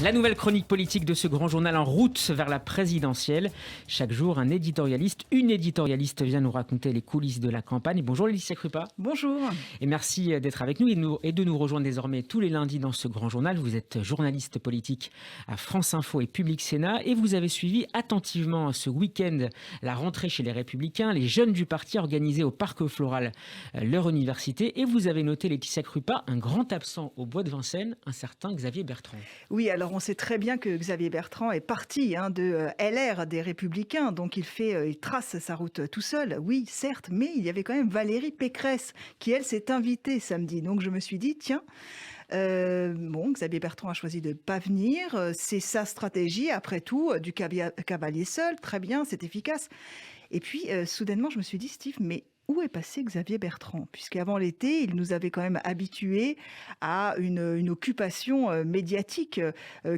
La nouvelle chronique politique de ce grand journal en route vers la présidentielle. Chaque jour, une éditorialiste vient nous raconter les coulisses de la campagne. Bonjour Laetitia Krupa. Bonjour. Et merci d'être avec nous et de nous rejoindre désormais tous les lundis dans ce grand journal. Vous êtes journaliste politique à France Info et Public Sénat et vous avez suivi attentivement ce week-end la rentrée chez les Républicains, les jeunes du parti organisés au Parc Floral, leur université. Et vous avez noté, Laetitia Krupa, un grand absent au Bois de Vincennes, un certain Xavier Bertrand. Oui, alors on sait très bien que Xavier Bertrand est parti de LR des Républicains, donc il trace sa route tout seul, oui, certes, mais il y avait quand même Valérie Pécresse qui, elle, s'est invitée samedi. Donc je me suis dit, tiens, Xavier Bertrand a choisi de ne pas venir, c'est sa stratégie, après tout, du cavalier seul, très bien, c'est efficace. Et puis, soudainement, je me suis dit, Steve, mais où est passé Xavier Bertrand? Puisqu'avant l'été, il nous avait quand même habitués à une occupation médiatique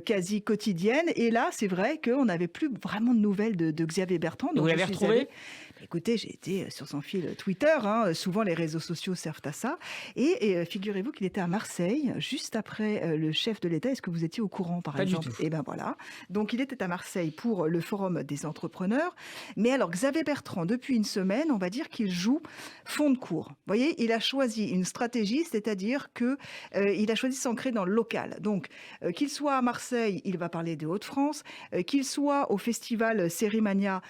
quasi quotidienne. Et là, c'est vrai qu'on n'avait plus vraiment de nouvelles de Xavier Bertrand. Donc vous l'avez retrouvé? Écoutez, j'ai été sur son fil Twitter. Souvent, les réseaux sociaux servent à ça. Et figurez-vous qu'il était à Marseille, juste après le chef de l'État. Est-ce que vous étiez au courant, par exemple? Pas du tout. Eh bien voilà. Donc, il était à Marseille pour le Forum des entrepreneurs. Mais alors, Xavier Bertrand, depuis une semaine, on va dire qu'il joue fond de cours. Vous voyez, il a choisi une stratégie, c'est-à-dire qu'il a choisi de s'ancrer dans le local. Donc, qu'il soit à Marseille, il va parler des Hauts-de-France. Qu'il soit au festival Sérimania,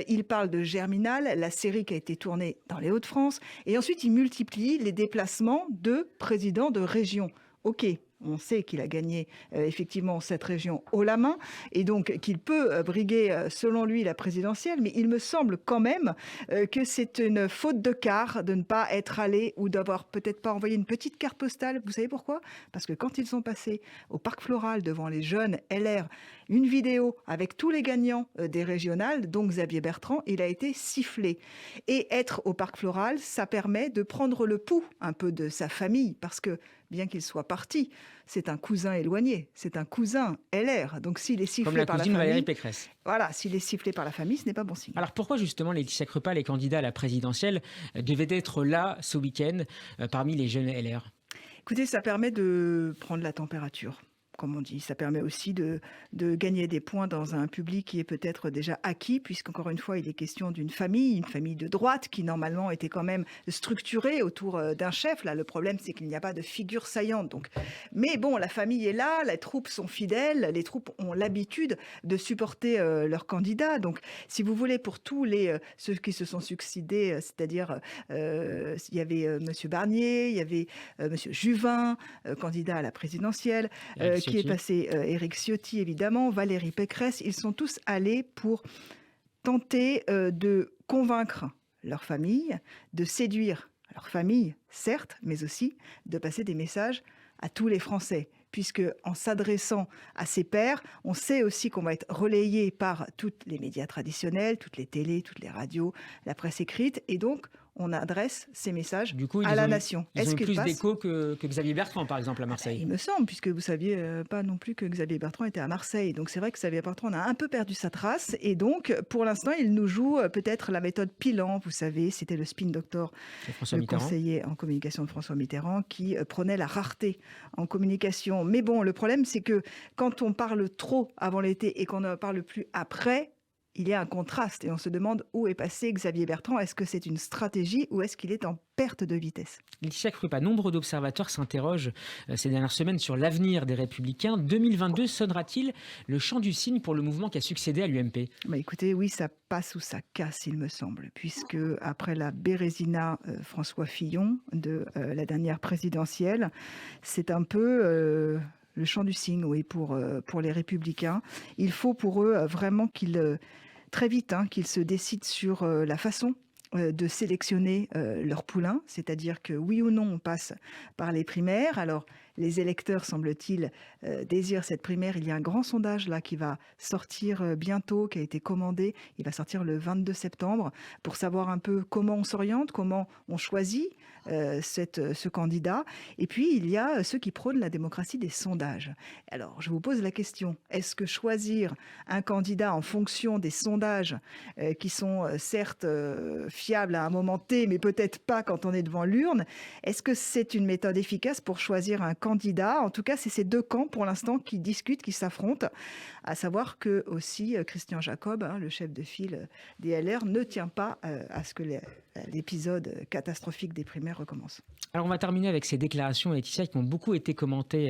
il parle de Germinal, la série qui a été tournée dans les Hauts-de-France. Et ensuite, il multiplie les déplacements de présidents de région. OK. On sait qu'il a gagné effectivement cette région haut la main et donc qu'il peut briguer, selon lui, la présidentielle. Mais il me semble quand même que c'est une faute de quart de ne pas être allé ou d'avoir peut-être pas envoyé une petite carte postale. Vous savez pourquoi? Parce que quand ils sont passés au Parc Floral devant les jeunes LR, une vidéo avec tous les gagnants des régionales, donc Xavier Bertrand, il a été sifflé. Et être au Parc Floral, ça permet de prendre le pouls un peu de sa famille parce que bien qu'il soit parti, c'est un cousin éloigné, c'est un cousin LR. Donc s'il est sifflé par la famille, Valérie Pécresse. Voilà, s'il est sifflé par la famille, ce n'est pas bon signe. Alors pourquoi justement Laetitia Krupa, les candidats à la présidentielle, devaient être là ce week-end parmi les jeunes LR? Écoutez, ça permet de prendre la température, comme on dit. Ça permet aussi de gagner des points dans un public qui est peut-être déjà acquis, puisqu'encore une fois, il est question d'une famille de droite qui normalement était quand même structurée autour d'un chef. Là, le problème, c'est qu'il n'y a pas de figure saillante. Donc, mais bon, la famille est là, les troupes sont fidèles, les troupes ont l'habitude de supporter leurs candidats. Donc, si vous voulez, pour tous ceux qui se sont succédés, c'est-à-dire il y avait Monsieur Barnier, il y avait Monsieur Juvin, candidat à la présidentielle, qui est passé, Éric Ciotti évidemment, Valérie Pécresse, ils sont tous allés pour tenter de convaincre leur famille, de séduire leur famille, certes, mais aussi de passer des messages à tous les Français. Puisque en s'adressant à ses pairs, on sait aussi qu'on va être relayé par tous les médias traditionnels, toutes les télés, toutes les radios, la presse écrite, et donc on adresse ces messages à la nation. Ils ont eu plus d'écho que Xavier Bertrand, par exemple, à Marseille. Il me semble, puisque vous saviez pas non plus que Xavier Bertrand était à Marseille. Donc c'est vrai que Xavier Bertrand a un peu perdu sa trace. Et donc, pour l'instant, il nous joue peut-être la méthode Pilan. Vous savez, c'était le spin doctor, le conseiller en communication de François Mitterrand, qui prenait la rareté en communication. Mais bon, le problème, c'est que quand on parle trop avant l'été et qu'on ne parle plus après, il y a un contraste et on se demande où est passé Xavier Bertrand. Est-ce que c'est une stratégie ou est-ce qu'il est en perte de vitesse? Laetitia Krupa, nombre d'observateurs s'interrogent ces dernières semaines sur l'avenir des Républicains. 2022 sonnera-t-il le chant du cygne pour le mouvement qui a succédé à l'UMP? Écoutez, oui, ça passe ou ça casse, il me semble, puisque après la Bérésina François Fillon de la dernière présidentielle, c'est un peu le chant du cygne, oui, pour les Républicains. Il faut pour eux vraiment qu'ils, très vite, qu'ils se décident sur la façon de sélectionner leur poulain, c'est-à-dire que oui ou non on passe par les primaires. Alors les électeurs, semble-t-il, désirent cette primaire. Il y a un grand sondage là qui va sortir bientôt, qui a été commandé. Il va sortir le 22 septembre pour savoir un peu comment on s'oriente, comment on choisit ce candidat. Et puis il y a ceux qui prônent la démocratie des sondages. Alors je vous pose la question, est-ce que choisir un candidat en fonction des sondages qui sont certes fiable à un moment T, mais peut-être pas quand on est devant l'urne. Est-ce que c'est une méthode efficace pour choisir un candidats. En tout cas, c'est ces deux camps pour l'instant qui discutent, qui s'affrontent. À savoir que aussi Christian Jacob, le chef de file des LR, ne tient pas à ce que l'épisode catastrophique des primaires recommence. Alors on va terminer avec ces déclarations, Laetitia, qui ont beaucoup été commentées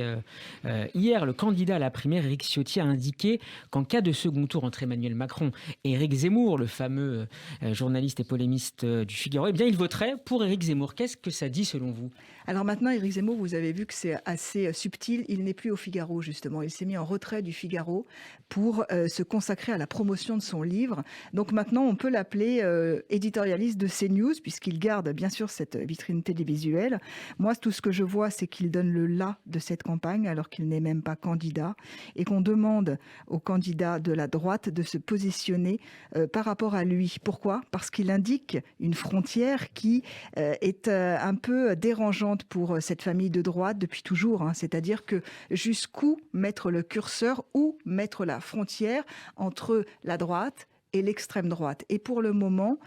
hier. Le candidat à la primaire, Éric Ciotti, a indiqué qu'en cas de second tour entre Emmanuel Macron et Éric Zemmour, le fameux journaliste et polémiste du Figaro, eh bien il voterait pour Éric Zemmour. Qu'est-ce que ça dit selon vous ? Alors maintenant, Éric Zemmour, vous avez vu que c'est assez subtil. Il n'est plus au Figaro, justement. Il s'est mis en retrait du Figaro pour se consacrer à la promotion de son livre. Donc maintenant, on peut l'appeler éditorialiste de CNews, puisqu'il garde bien sûr cette vitrine télévisuelle. Moi, tout ce que je vois, c'est qu'il donne le là de cette campagne, alors qu'il n'est même pas candidat, et qu'on demande aux candidats de la droite de se positionner par rapport à lui. Pourquoi ? Parce qu'il indique une frontière qui est un peu dérangeante pour cette famille de droite depuis toujours. C'est-à-dire que jusqu'où mettre le curseur, où mettre la frontière entre la droite et l'extrême droite. Et pour le moment,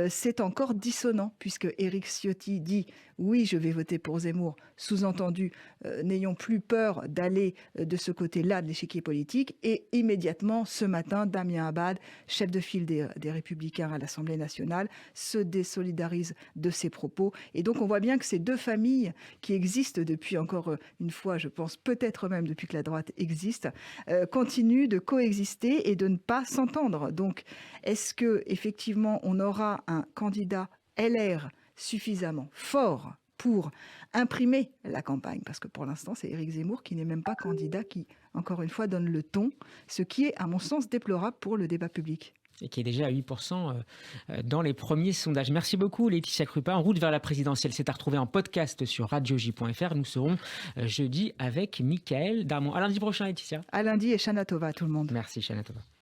c'est encore dissonant, puisque Éric Ciotti dit « oui, je vais voter pour Zemmour », sous-entendu « n'ayons plus peur d'aller de ce côté-là de l'échiquier politique ». Et immédiatement, ce matin, Damien Abad, chef de file des Républicains à l'Assemblée nationale, se désolidarise de ses propos. Et donc, on voit bien que ces deux familles qui existent depuis, encore une fois, je pense peut-être même depuis que la droite existe, continuent de coexister et de ne pas s'entendre. Donc, est-ce que effectivement on aura un candidat LR suffisamment fort pour imprimer la campagne? Parce que pour l'instant, c'est Éric Zemmour qui n'est même pas candidat, qui, encore une fois, donne le ton, ce qui est, à mon sens, déplorable pour le débat public. Et qui est déjà à 8% dans les premiers sondages. Merci beaucoup Laetitia Crupin. En route vers la présidentielle, c'est à retrouver en podcast sur radioj.fr. Nous serons jeudi avec Mickaël Darmon. À lundi prochain, Laetitia. À lundi et Shana Tova à tout le monde. Merci Shana Tova.